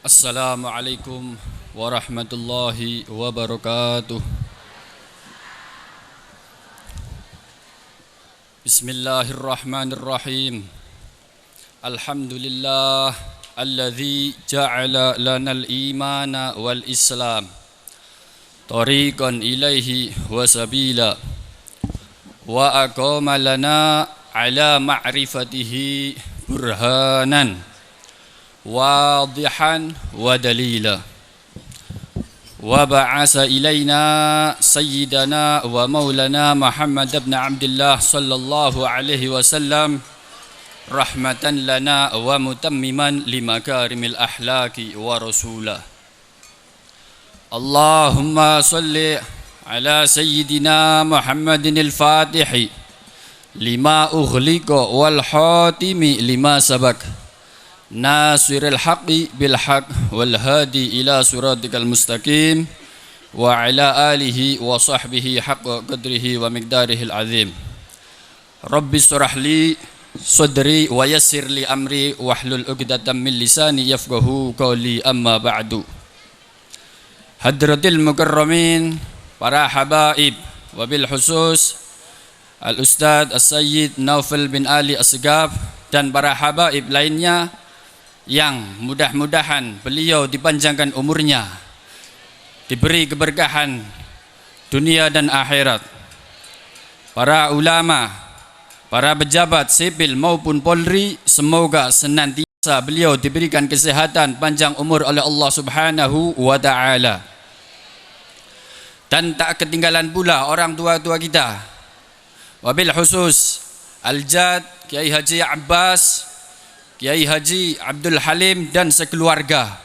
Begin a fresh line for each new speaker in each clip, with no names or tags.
Assalamualaikum warahmatullahi wabarakatuh. Bismillahirrahmanirrahim. Alhamdulillah alladzi ja'ala lanal imana wal islam tariqan ilaihi wa sabila wa aqama lana ala ma'rifatihi burhanan واضحا ودليلا وبعث إلينا سيدنا ومولانا محمد بن عبد الله صلى الله عليه وسلم رحمة لنا ومتمما لمكارم الأخلاق ورسوله. اللهم صل على سيدنا محمد الفاتح لما أغلق والحاتم لما سبق ناصر الحق بالحق والهادي إلى صراطك المستقيم وعلى آله وصحبه حق قدره ومقداره العظيم. رب اشرح لي صدري ويسر لي أمري واحلل عقدة من لساني يفقهوا قولي. أما بعد. Hadratil mukarramin, para habaib, wabil khusus Al-Ustadz As-Sayyid Naufal bin Ali As-Segaf dan para habaib lainnya yang mudah-mudahan beliau dipanjangkan umurnya, diberi keberkahan dunia dan akhirat. Para ulama, para pejabat sipil maupun Polri, semoga senantiasa beliau diberikan kesehatan panjang umur oleh Allah Subhanahu wa ta'ala. Dan tak ketinggalan pula orang tua-tua kita, wabil khusus Al-Jad Kiai Haji Abbas, Kiai Haji Abdul Halim dan sekeluarga.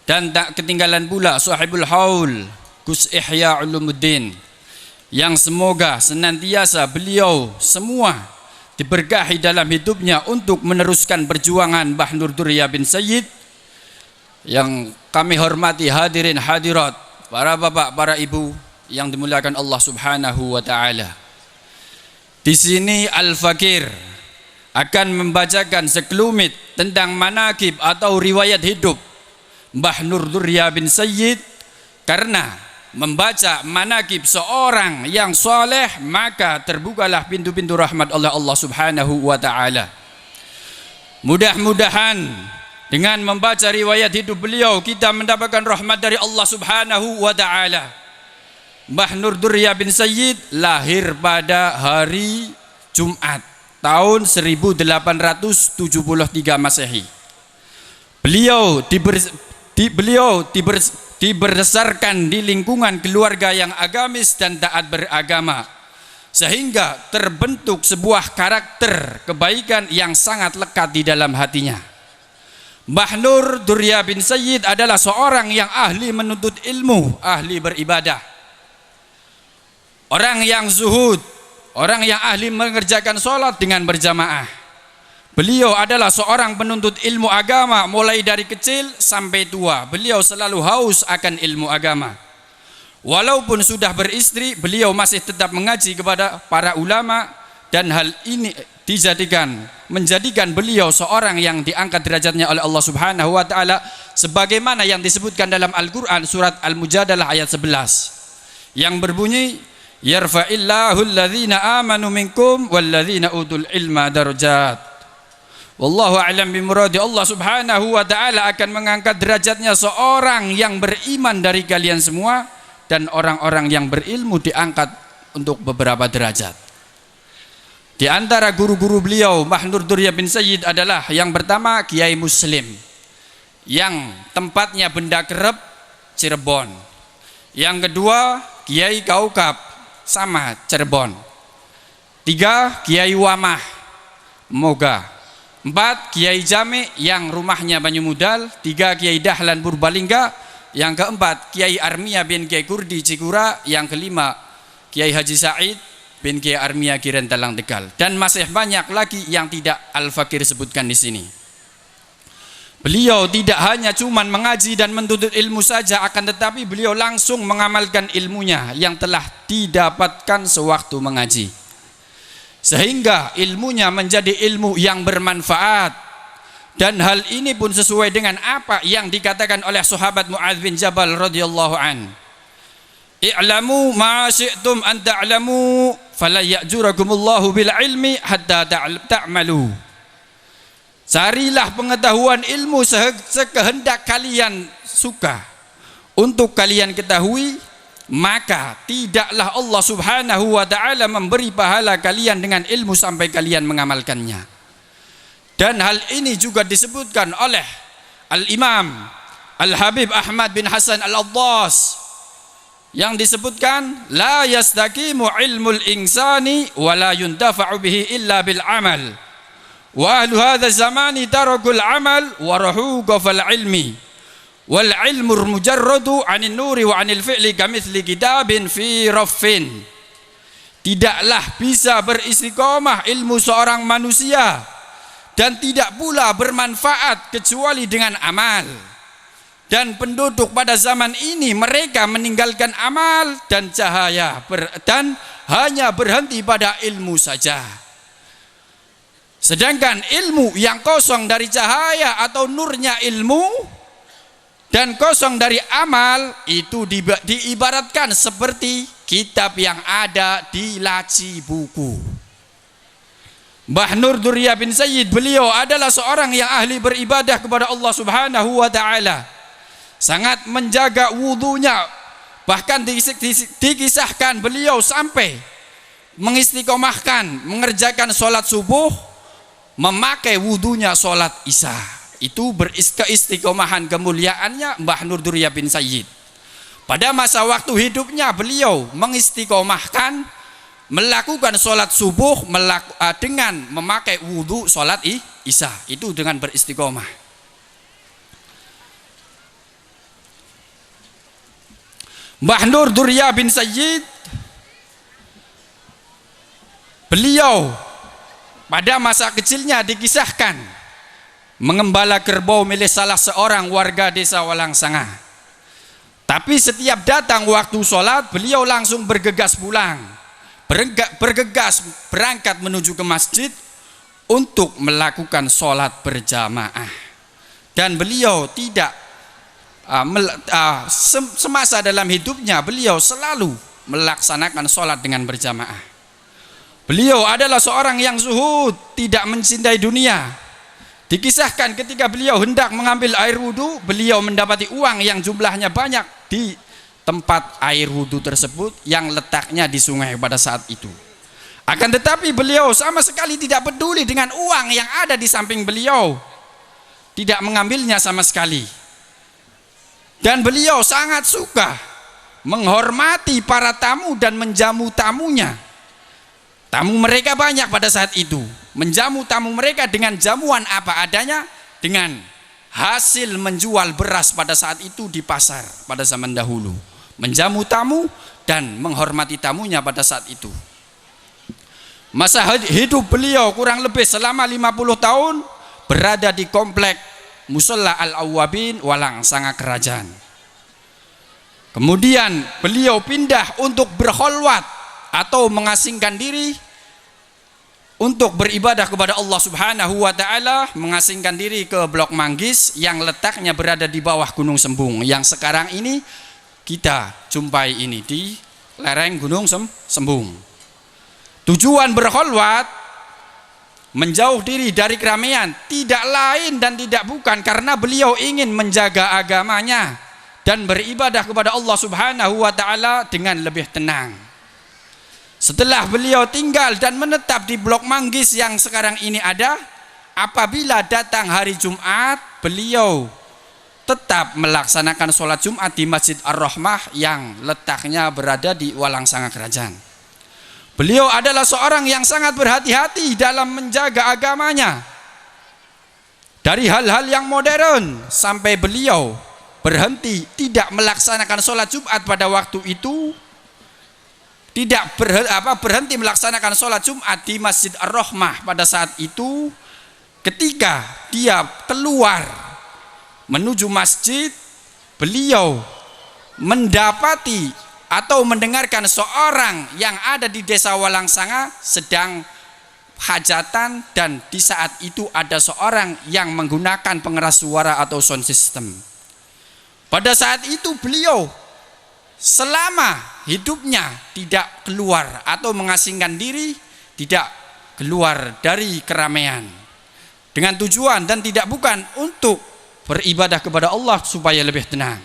Dan tak ketinggalan pula Sahibul Haul Gus Ihya Ulumuddin, yang semoga senantiasa beliau semua diberkahi dalam hidupnya untuk meneruskan perjuangan Mbah Nur Durya bin Sayyid. Yang kami hormati hadirin hadirat, para bapak, para ibu yang dimuliakan Allah Subhanahu wa ta'ala. Di sini Al-Fakir akan membacakan sekelumit tentang manaqib atau riwayat hidup Mbah Nur Durya bin Sayyid. Karena membaca manaqib seorang yang soleh, maka terbukalah pintu-pintu rahmat oleh Allah Subhanahu wa ta'ala. Mudah-mudahan dengan membaca riwayat hidup beliau kita mendapatkan rahmat dari Allah Subhanahu wa ta'ala. Mbah Nur Durya bin Sayyid lahir pada hari Jumat tahun 1873 Masehi. Beliau dibesarkan di lingkungan keluarga yang agamis dan taat beragama, sehingga terbentuk sebuah karakter kebaikan yang sangat lekat di dalam hatinya. Mbah Nur Durya bin Sayyid adalah seorang yang ahli menuntut ilmu, ahli beribadah, orang yang zuhud, orang yang ahli mengerjakan sholat dengan berjamaah. Beliau adalah seorang penuntut ilmu agama mulai dari kecil sampai tua. Beliau selalu haus akan ilmu agama. Walaupun sudah beristri, beliau masih tetap mengaji kepada para ulama, dan hal ini menjadikan beliau seorang yang diangkat derajatnya oleh Allah Subhanahu wa ta'ala, sebagaimana yang disebutkan dalam Al-Quran surat Al-Mujadalah ayat 11 yang berbunyi, yarfa'illahu alladhina amanu minkum walladhina utul ilma darajat. Wallahu a'lam bimuradi. Allah Subhanahu wa ta'ala akan mengangkat derajatnya seorang yang beriman dari kalian semua, dan orang-orang yang berilmu diangkat untuk beberapa derajat. Di antara guru-guru beliau Mbah Nur Durya bin Sayyid adalah yang pertama Kiai Muslim, yang tempatnya Benda Kerep, Cirebon. Yang kedua Kiai Kaukab, sama Cirebon. 3 Kiai Wamah, Moga. 4 Kiai Jami yang rumahnya Banyumudal. 3 Kiai Dahlan Purbalingga. Yang keempat Kiai Armia bin Kiai Kurdi Cikura. Yang kelima Kiai Haji Said bin Kiai Armia Kirentalang Tegal. Dan masih banyak lagi yang tidak Al-Fakir sebutkan di sini. Beliau tidak hanya cuman mengaji dan menuntut ilmu saja, akan tetapi beliau langsung mengamalkan ilmunya yang telah didapatkan sewaktu mengaji, sehingga ilmunya menjadi ilmu yang bermanfaat Dan hal ini pun sesuai dengan apa yang dikatakan oleh sahabat Mu'adz bin Jabal radhiyallahu an. I'lamu ma syi'tum an ta'lamu fala ya'jurakumullahu bil ilmi hatta ta'malu. Carilah pengetahuan ilmu sekehendak kalian suka untuk kalian ketahui, maka tidaklah Allah Subhanahu wa taala memberi pahala kalian dengan ilmu sampai kalian mengamalkannya. Dan hal ini juga disebutkan oleh Al-Imam Al-Habib Ahmad bin Hasan Al-Addas yang disebutkan la yastaqimu ilmul insani wa la yuntafa'u bihi illa bil amal wa ahlu hadha zamani tarakul amal wa rahu qafal ilmi wal ilmu mujarradu anin nuri wa anil fi'li kamithli kitabin fi raffin. Tidaklah bisa beristiqomah ilmu seorang manusia dan tidak pula bermanfaat kecuali dengan amal. Dan penduduk pada zaman ini mereka meninggalkan amal dan cahaya dan hanya berhenti pada ilmu saja. Sedangkan ilmu yang kosong dari cahaya atau nurnya ilmu dan kosong dari amal itu diibaratkan seperti kitab yang ada di laci buku. Mbah Nur Durya bin Sayyid, beliau adalah seorang yang ahli beribadah kepada Allah Subhanahu wa taala. Sangat menjaga wudunya. Bahkan dikisahkan beliau sampai mengistiqomahkan mengerjakan sholat subuh memakai wudunya sholat isya. Itu beristiqomahan kemuliaannya Mbah Nur Durya bin Sayyid. Pada masa waktu hidupnya beliau mengistiqomahkan melakukan sholat subuh dengan memakai wudhu sholat isya, itu dengan beristiqomah. Mbah Nur Durya bin Sayyid, beliau pada masa kecilnya dikisahkan mengembala kerbau milik salah seorang warga desa Walangsanga. Tapi setiap datang waktu sholat beliau langsung bergegas pulang, berangkat menuju ke masjid untuk melakukan sholat berjamaah. Dan beliau tidak semasa dalam hidupnya beliau selalu melaksanakan sholat dengan berjamaah. Beliau adalah seorang yang zuhud, tidak mencintai dunia. Dikisahkan ketika beliau hendak mengambil air wudhu, beliau mendapati uang yang jumlahnya banyak di tempat air wudhu tersebut yang letaknya di sungai pada saat itu. Akan tetapi beliau sama sekali tidak peduli dengan uang yang ada di samping beliau, tidak mengambilnya sama sekali. Dan beliau sangat suka menghormati para tamu dan menjamu tamunya. Tamu mereka banyak pada saat itu, menjamu tamu mereka dengan jamuan apa adanya, dengan hasil menjual beras pada saat itu di pasar pada zaman dahulu, menjamu tamu dan menghormati tamunya pada saat itu. Masa hidup beliau kurang lebih selama 50 tahun berada di komplek Musholla Al-Awwabin Walangsanga Kerajaan. Kemudian beliau pindah untuk berkholwat atau mengasingkan diri untuk beribadah kepada Allah Subhanahu wa taala, mengasingkan diri ke Blok Manggis yang letaknya berada di bawah Gunung Sembung yang sekarang ini kita jumpai ini di lereng Gunung Sembung. Tujuan berkholwat, menjauh diri dari keramaian, tidak lain dan tidak bukan karena beliau ingin menjaga agamanya dan beribadah kepada Allah Subhanahu wa taala dengan lebih tenang. Setelah beliau tinggal dan menetap di Blok Manggis yang sekarang ini ada, apabila datang hari Jumat, beliau tetap melaksanakan sholat Jumat di Masjid Ar-Rahmah yang letaknya berada di Walangsanga Kerajaan. Beliau adalah seorang yang sangat berhati-hati dalam menjaga agamanya dari hal-hal yang modern, sampai beliau berhenti tidak melaksanakan sholat Jumat pada waktu itu, tidak berhenti melaksanakan sholat Jumat di Masjid Ar-Rahmah pada saat itu. Ketika dia keluar menuju masjid, beliau mendapati atau mendengarkan seorang yang ada di desa Walangsanga sedang hajatan, dan di saat itu ada seorang yang menggunakan pengeras suara atau sound system. Pada saat itu beliau selama hidupnya tidak keluar atau mengasingkan diri, tidak keluar dari keramaian dengan tujuan dan tidak bukan untuk beribadah kepada Allah supaya lebih tenang.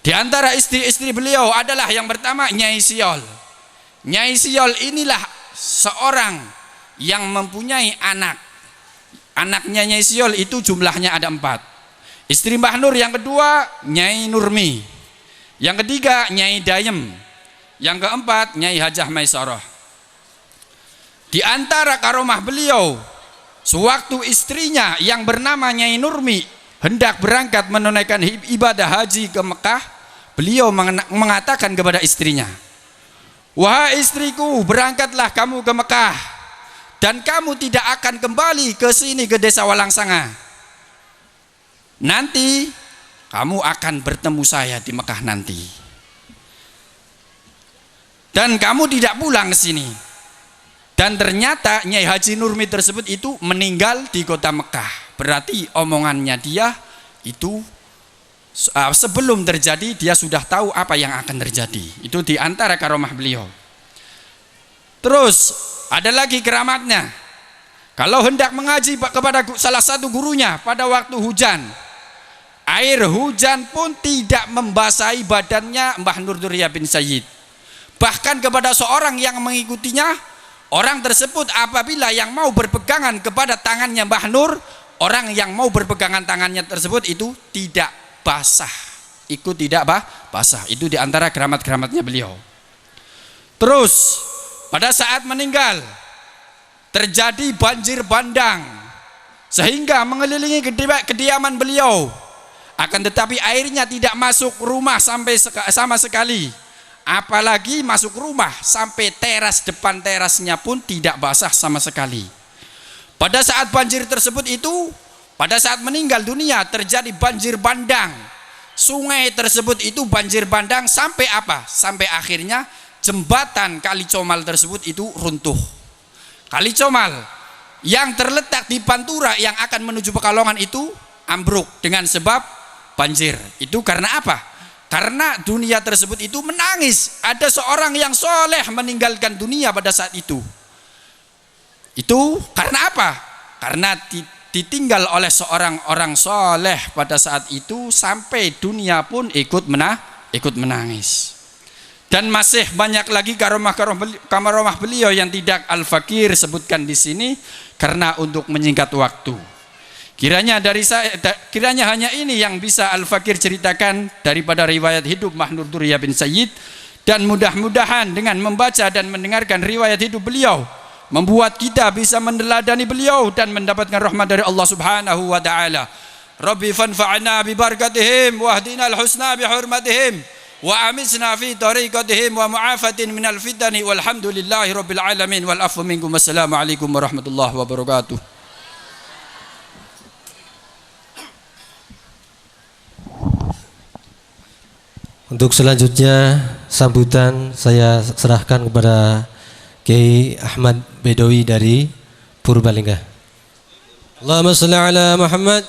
Di antara istri-istri beliau adalah yang pertama Nyai Siol. Nyai Siol inilah seorang yang mempunyai anak. Anaknya Nyai Siol itu jumlahnya ada 4. Istri Mbah Nur yang kedua Nyai Nurmi, yang ketiga Nyai Dayem, yang keempat Nyai Hajah Maisarah. Di antara karomah beliau, sewaktu istrinya yang bernama Nyai Nurmi hendak berangkat menunaikan ibadah haji ke Mekah, beliau mengatakan kepada istrinya, "Wahai istriku, berangkatlah kamu ke Mekah dan kamu tidak akan kembali ke sini ke desa Walangsanga. Nanti kamu akan bertemu saya di Mekah nanti. Dan kamu tidak pulang ke sini." Dan ternyata Nyai Haji Nurmi tersebut itu meninggal di kota Mekah. Berarti omongannya dia itu sebelum terjadi dia sudah tahu apa yang akan terjadi. Itu di antara karomah beliau. Terus ada lagi keramatnya. Kalau hendak mengaji kepada salah satu gurunya pada waktu hujan, air hujan pun tidak membasahi badannya Mbah Nur Durya bin Sayyid. Bahkan kepada seorang yang mengikutinya, orang tersebut apabila yang mau berpegangan kepada tangannya Mbah Nur, orang yang mau berpegangan tangannya tersebut itu tidak basah. Ikut tidak basah. Itu diantara keramat-keramatnya beliau. Terus pada saat meninggal terjadi banjir bandang sehingga mengelilingi kediaman beliau. Akan tetapi airnya tidak masuk rumah sama sekali. Apalagi masuk rumah sampai teras, depan terasnya pun tidak basah sama sekali. Pada saat banjir tersebut itu, pada saat meninggal dunia terjadi banjir bandang. Sungai tersebut itu banjir bandang sampai apa? Sampai akhirnya jembatan Kali Comal tersebut itu runtuh. Kali Comal yang terletak di Pantura yang akan menuju Pekalongan itu ambruk dengan sebab banjir. Itu karena apa? Karena dunia tersebut itu menangis. Ada seorang yang soleh meninggalkan dunia pada saat itu. Itu karena apa? Karena ditinggal oleh seorang orang soleh pada saat itu sampai dunia pun ikut menangis. Dan masih banyak lagi karomah beliau yang tidak Al-Fakir sebutkan di sini karena untuk menyingkat waktu. Kiranya hanya ini yang bisa Al-Fakir ceritakan daripada riwayat hidup Mbah Nur Durya bin Sayyid, dan mudah-mudahan dengan membaca dan mendengarkan riwayat hidup beliau membuat kita bisa meneladani beliau dan mendapatkan rahmat dari Allah Subhanahu wa taala. Rabbi fanfa'na bi barakatihim wahdina al-husna bi hurmatihim wa amisna fi tariqatihim wa mu'afatin minal fitani walhamdulillahi rabbil alamin wal afu minkum. Wassalamu alaikum warahmatullahi wabarakatuh.
Untuk selanjutnya sambutan saya serahkan kepada Kiai Ahmad Bedowi dari Purbalingga. Allahumma shalli ala Muhammad.